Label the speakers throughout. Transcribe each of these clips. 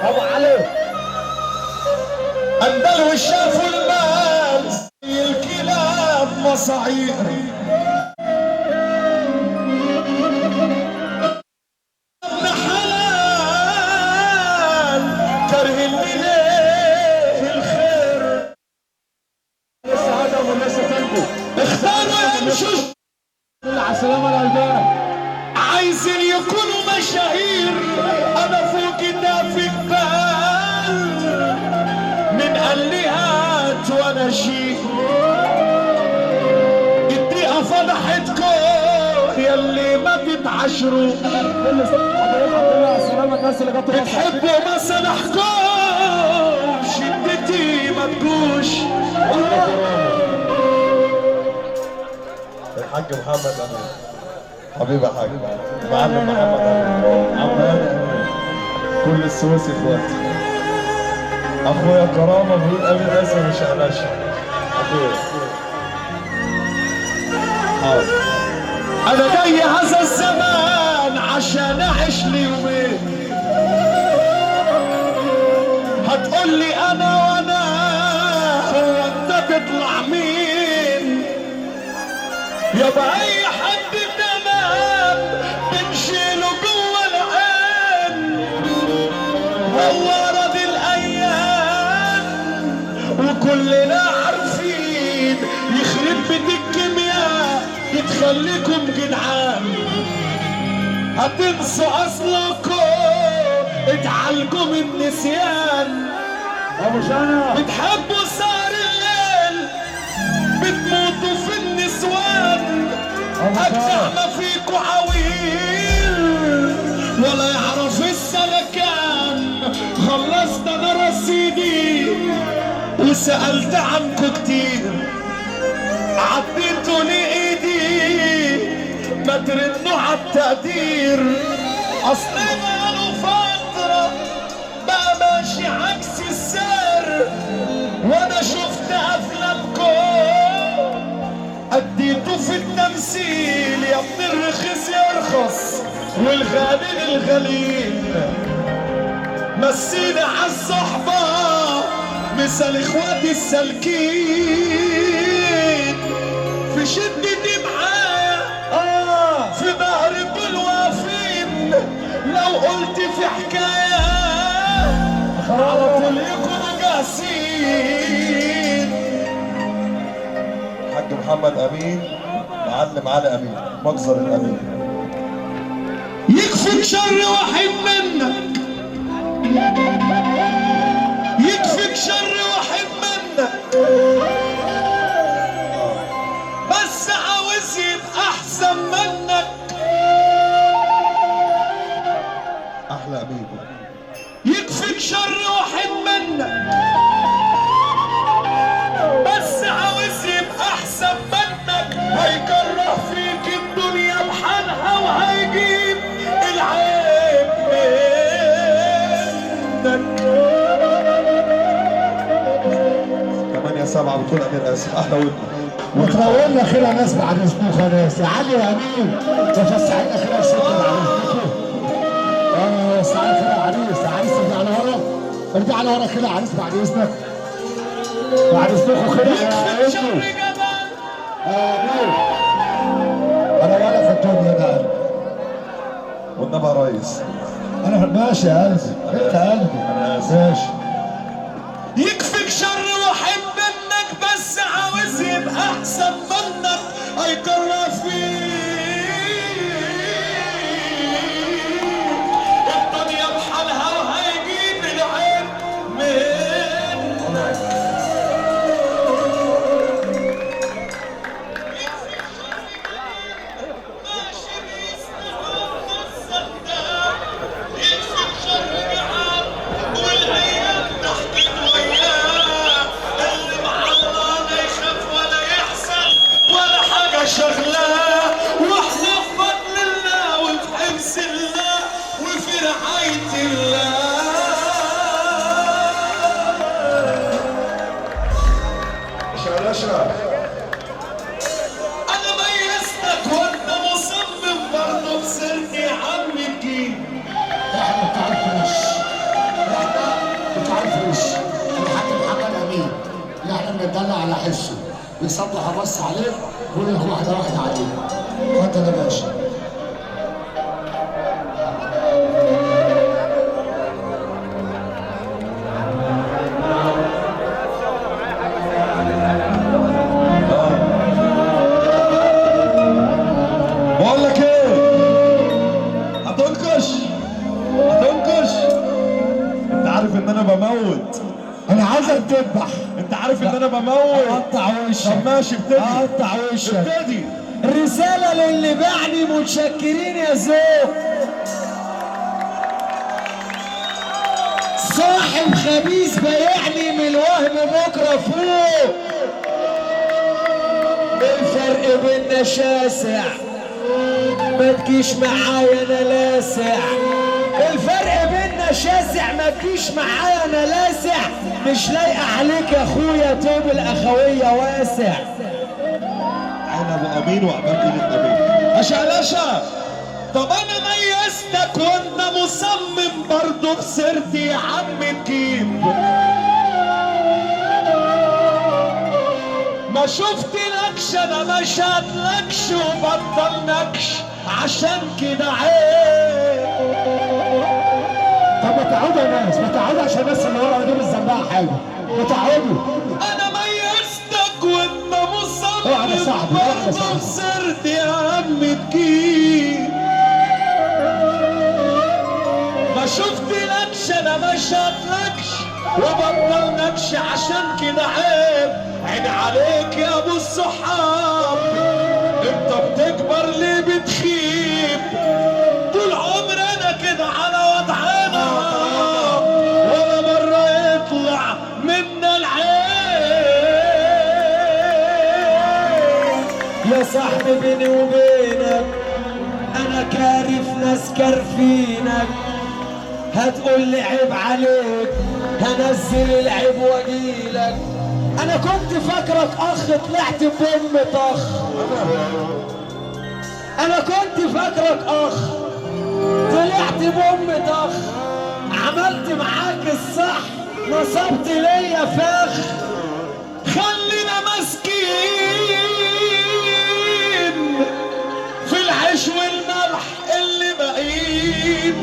Speaker 1: ابو علي
Speaker 2: اندلوا شافوا المال زي الكلاب مصاعير، ابن حلال كره اللي ليه الخير،
Speaker 1: لسه هدم ولسه تنجو.
Speaker 2: اختاروا يمشوا
Speaker 1: على السلامه الالبان.
Speaker 2: عايزين يكونوا مشاهير، انا فوق كتاف جبال، من قال لي هات وانا شيء الدقيقة فضحتكم ياللي ما تتعشروا،
Speaker 1: الناس اللي جت
Speaker 2: بتحبوا ما صلحكم شدتي ما تجوش. الحاج محمد امين حبيبي يا حاج، معلم محمد امين، عم هاني امين، كل السويس اخواتي، اخويا كرامه بيقول امين اسف مش قلاشة اخويا. حاضر انا جاي هذا الزمان عشان اعيش لي يومين، هتقول لي انا وانا هو انت تطلع مين؟ يابا اي حد تمام بنشيله جوه العين، هو راضي الايام وكلنا عارفين يخرب بيت الكيمياء بتخليكم جدعان، هتنسوا اصلكم اتعالجوا من النسيان،
Speaker 1: ابو شانا
Speaker 2: بتحبوا سهر الليل بتموتوا في النسوان، اجدع ما فيكوا عويل ولا يعرف السلكان، خلصت انا رصيدي وسألت عنكوا كتير، عديتوا لايدي ما ترنوا عالتقدير، اصل بقاله فترة بقى ماشي عكس السير، وانا شفت افلامكم اديتوا في التمثيل، يا ابن الرخيص يرخص والغالي للغليل، مسينا عالصحبة مثل اخواتي السالكين، في شدتي معايا في ظهري بالوافين، لو قلت في حكاية على طول يكونوا جاهزين. الحاج محمد امين، معلم علي امين، مجزر الامين، يكفيك شر واحد منك، يكفيك شر واحد منك، بس عاوز يبقى احسن منك، احلى امين، يكفيك شر واحد منك، بس عاوز يبقى احسن منك، هيكره فيك الدنيا بحالها وهيجيب العيب منك. 8/7 بطول امير اسف، احلى ودن
Speaker 1: وترونا كده ناس بعد اذنكم يا ناس، يا علي يا امين تفسحنا كده الست بعد اذنكم. استعين كده يا عريس، يا عريس ارجع لورا، ارجع لورا كده يا عريس بعد اذنك، بعد اذنكم كده يا ابني. امين انا ولا في الدنيا ده
Speaker 2: والنبي يا ريس،
Speaker 1: انا ماشي يا قلبي، انت قلبي ماشي.
Speaker 2: يكفيك شر واحد منك، بس عاوز يبقى احسن منك، هيكره فيك الدنيا بحالها وهيجيب العيب منك. ماشي بيسمع الناس صدق، يكفيك شر جعان
Speaker 1: يطلع على حسه يصبح بص عليه ويقول لك واحده واحده عليه. اتفضل يا باشا.
Speaker 2: بقول لك ايه؟ هتنكش انت عارف ان انا بموت.
Speaker 1: انا عايزك تذبح.
Speaker 2: انت عارف ان انا بموت.
Speaker 1: اقطع وشك.
Speaker 2: طب ماشي ابتدي.
Speaker 1: اقطع وشك.
Speaker 2: ابتدي.
Speaker 1: الرساله للي باعني متشكرين يا زوج. صاحب خبيث بايعني من الوهم بكره فوق. الفرق بينا شاسع ما تجيش معايا انا لاسع. الفرق بينا شاسع ما تجيش معايا انا لاسع. مش لايقه عليك يا اخويا طوب الاخويه واسع.
Speaker 2: انا ابو امين وعمام ايد النبي. اشا طب انا ميزتك وانت مصمم برضه خسرت يا عم تجيب. ما شفتلكش انا ما شاتلكش وبطلنكش عشان كده عيب.
Speaker 1: طب ما تقعدوا يا ناس، ما تقعدوا عشان الناس اللي ورا دول الزنبقه حاجه. ما تقعدوا.
Speaker 2: انا ميزتك وانت مصمم
Speaker 1: اقعد يا صاحبي، اقعد يا صاحبي.
Speaker 2: خسرت يا عم تجيب. ما شفتلكش انا ما شاتلكش وبطلنكش عشان كده عيب. عين عليك يا ابو الصحاب انت بتكبر ليه بتخيب. طول عمرنا كده على وضعنا ولا مرة يطلع منا العيب.
Speaker 1: يا صاحبي بيني وبينك انا كارف ناس كارفينك. هتقول لي عيب عليك هنزل العيب واجيلك. انا كنت فاكرك اخ طلعت بام طخ. انا كنت فاكرك اخ طلعت بام طخ. عملت معاك الصح نصبت ليا فخ.
Speaker 2: خلينا ماسكين في العيش والملح اللي باقيين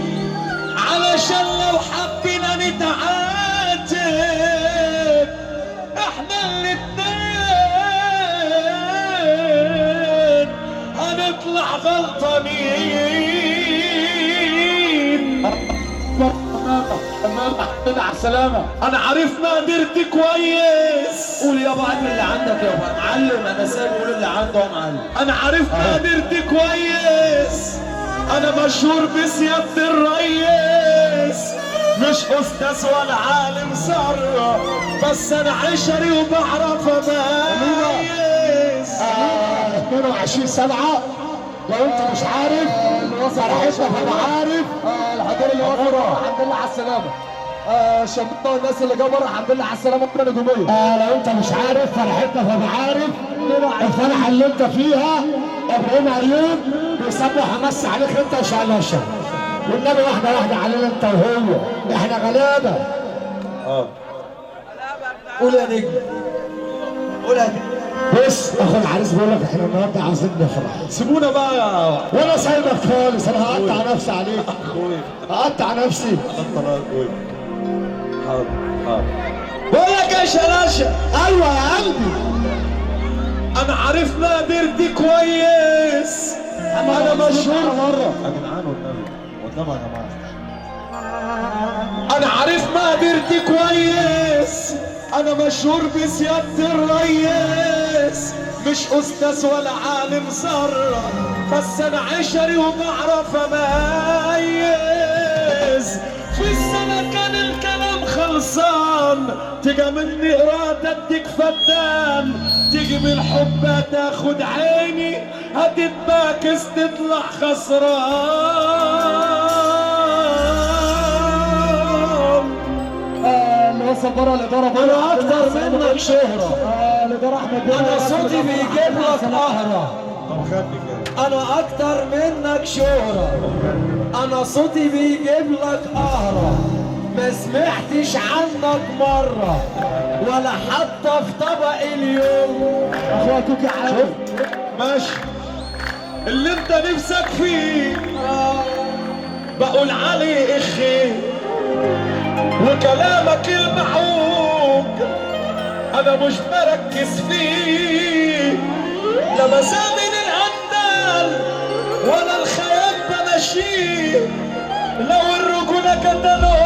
Speaker 2: علشان لو حبينا نتعاتب احنا الاتنين هنطلع غلطانين.
Speaker 1: على السلامة.
Speaker 2: انا عارف مقدرتي كويس.
Speaker 1: قول يابا عن اللي عندك يابا معلم. انا سايب قول اللي عنده يا معلم.
Speaker 2: انا عارف مقدرتي كويس. انا مشهور بسيادة الريس. مش استاذ ولا عالم ذرة بس انا عشري وبعرف اميز.
Speaker 1: 22/7 لو انت مش عارف فرحتنا فانا عارف. الحضور اللي واقف الحمد لله على السلامة. شمتنا الناس اللي جاوا بره الحمد لله على السلامة كلنا نجومية. لو انت مش عارف فرحتنا فانا عارف. الفرحة اللي انت فيها ابراهيم عيون بيصبح امس عليك انت وشعلاشة. والنبي واحدة واحدة علينا انت وهو. احنا غلابة. قول يا نجم. قول يا نجم. بص اخو العريس بيقول لك احنا النهارده عاوزين نفرح.
Speaker 2: سيبونا بقى
Speaker 1: وانا سايبك خالص. انا هقطع نفسي عليك.
Speaker 2: اخوي.
Speaker 1: هقطع نفسي.
Speaker 2: انا اخوي. حاضر. بقول لك يا شلاشة.
Speaker 1: ايوه يا قلبي.
Speaker 2: انا عارف مقدرتي كويس. انا مشهور
Speaker 1: مرة.
Speaker 2: يا جدعان والنبي يا جماعه. انا عارف مقدرتي كويس. انا مشهور بسيادة الريس. مش استاذ ولا عالم ذرة بس انا عشري وبعرف اميز. في السنة كان الكلام خلصان. تيجي مني قرات اديك فدان. تيجي بالحب تاخد عيني هتتباكس تطلع خسران.
Speaker 1: اللي وصل بره الاداره بره.
Speaker 2: انا اكتر منك شهرة.
Speaker 1: الاداره احمد.
Speaker 2: انا صوتي بيجيب لك قهرة. طب خلي كده. انا اكتر منك شهرة. انا صوتي بيجيب لك قهرة.
Speaker 3: ما سمعتش عنك مرة ولا حتى في طبق اليوم.
Speaker 1: اخويا كوكي عامر
Speaker 2: ماشي. اللي انت نفسك فيه بقول عليه اخي، وكلامك المعوج انا مش مركز فيه. لا مسامن الاندال ولا الخيال بمشيه، لو الرجولة كتالوج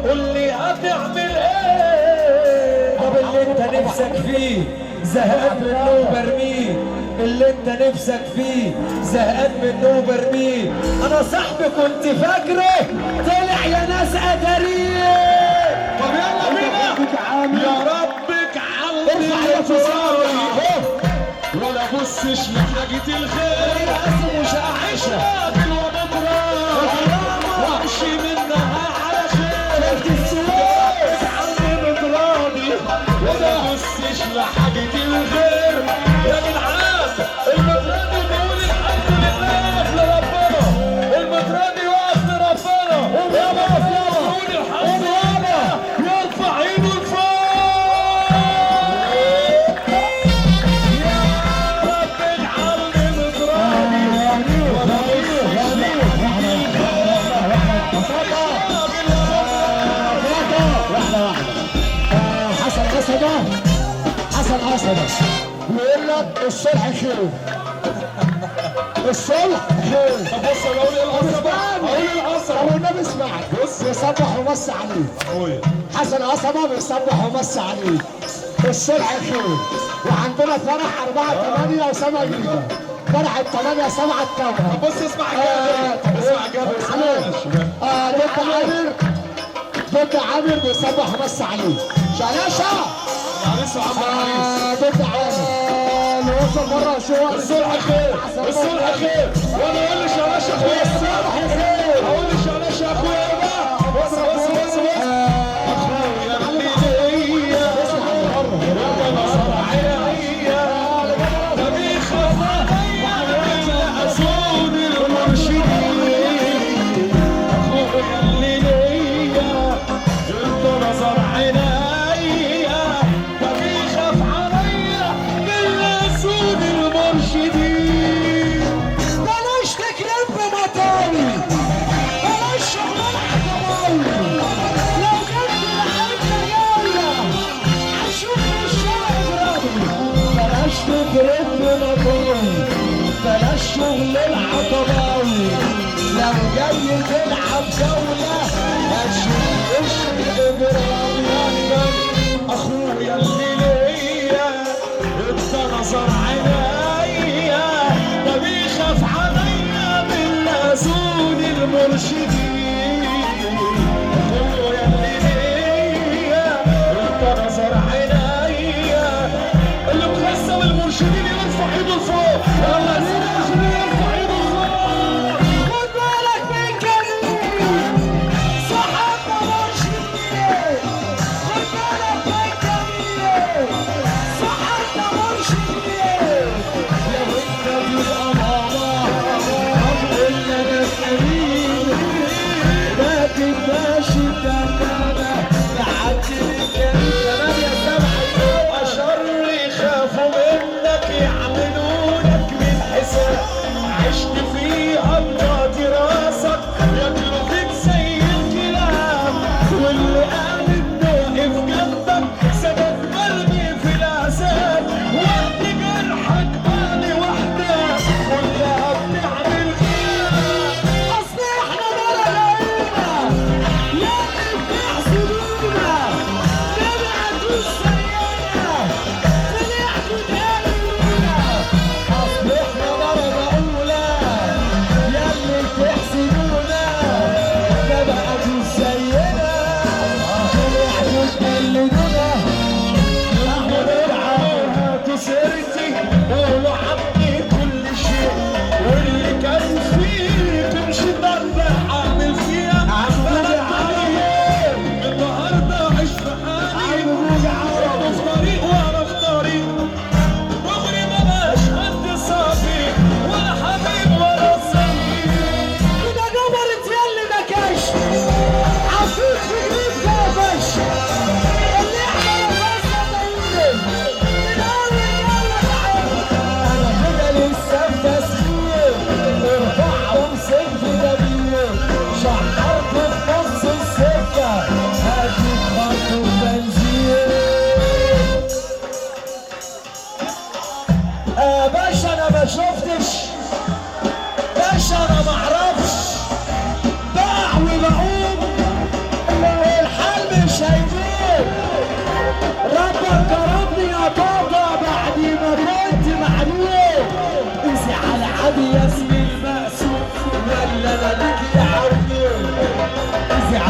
Speaker 2: قول لي هتعمل ايه؟
Speaker 3: طب اللي انت نفسك فيه زهقان منه وبرميه، اللي انت نفسك فيه زهقان منه وبرميه. انا صاحبي كنت فاكره طلع يا ناس اداريه.
Speaker 2: طب يلا بينا. يا رب اجعلني فراري ولا بصش لحاجة الخير،
Speaker 3: مش عايشه
Speaker 2: قابل وبكرة وامشي منها على خير. اجعلني متراضي ولا بصش لحاجة الخير. يا جدعان المتراضي بيقول الحمد لله لربنا، المتراضي واقف لربنا. يابا بيقول الحمد لله، يرفع ايده لفوق.
Speaker 1: حسن أسد بيقول لك الصلح خير. الصلح خير.
Speaker 2: طب بص انا اقول ايه القصه بقى؟ اقول القصه.
Speaker 1: طب والنبي اسمعك.
Speaker 2: بص
Speaker 1: بيصبح ومسي عليه.
Speaker 2: اخويا
Speaker 1: حسن قصبة بيصبح ومسي عليه. الصلح خير. وعندنا فرح 4/8 وسما جديدة. فرح 8/7 التوبة.
Speaker 2: طب بص اسمع الجاي. اسمع الجاي.
Speaker 1: ضد عامر بيصبح ومسي عليه. شلاشة
Speaker 2: معلش يا عم العريس.
Speaker 1: ضد عامر اللي وصل بره شو
Speaker 2: الصلح خير، الصلح خير. وانا اقول لي شلاش يا اخويا
Speaker 1: الصلح خير.
Speaker 2: اقول لي شلاش يا اخويا بقى. بص بص بص بص اخويا اللي ليا ربنا صنع عينيا طبيخ عليا اسود المرشدين. اخويا اللي ليا انت نظر عينيا طبيخ عليا بالاسود المرشدين.
Speaker 1: بلاش تكلم بمطاري، بلاش شغل الحكماوي. لو جبت لعيبة جاية هشوف الشارع اضربي. بلاش تكلم بمطاري، بلاش شغل العطباوي. لو جاي تلعب جولة هتشوف وش الإبرامي.
Speaker 2: اخويا اللي ليا انت نظر عينيا ده بيخاف عليا بالاسود المرشدين. اخويا اللي ليا انت نظر عينيا اللي مخسر المرشدين يرفع ايده لفوق. يلا المرشدين يرفع ايده لفوق.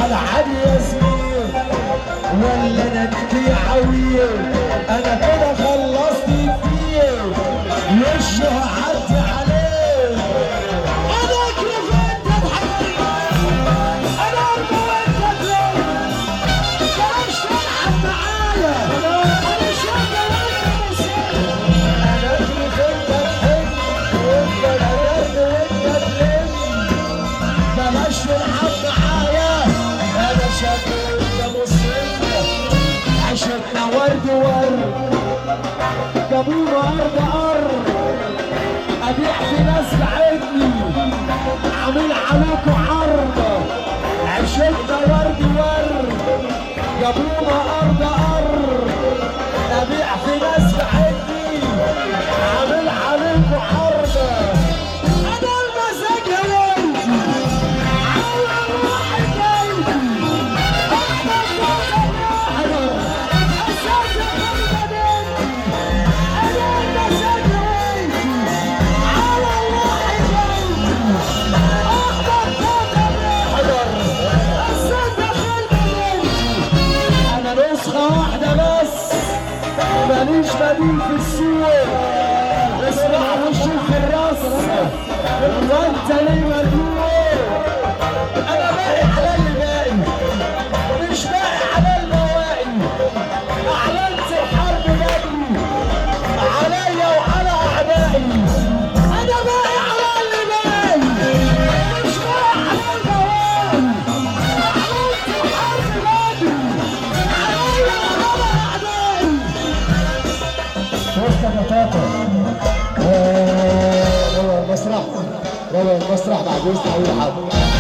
Speaker 3: على عادي يا زميل ولا انا اديكي عويل انا كده خلصت فيه وشه هعدي عليه انا اكرف انت بحبيبي انا ارجو انت تلوم بلاش تلعب معايا انا شغل انت مصير انا اكرف انت تحب وانت الارض وانت تلم بلاش تلعب معايا انا شغل انت مصير عشقنا ورد ورد جابونا ارض ارض ابيع في ناس بعدني عامل عليكوا عرض عشقنا ورد ورد جابونا ارض ارض ابيع في ناس بعدني عامل عليكوا عرض انا المزاج هوايتي على الروح جايتي واحدة بس ماليش بديل في السوق اسمع وشي في الراس وانت ليه مجنون انا باقي على اللي باقي مش باقي على المواقي اعلنت الحرب بدري عليا وعلى اعدائي انا باقي على اللي باقي مش باقي على المواقي اعلنت الحرب بدري
Speaker 1: وسط بطاطا روى المسرح بعد وسط عيون حد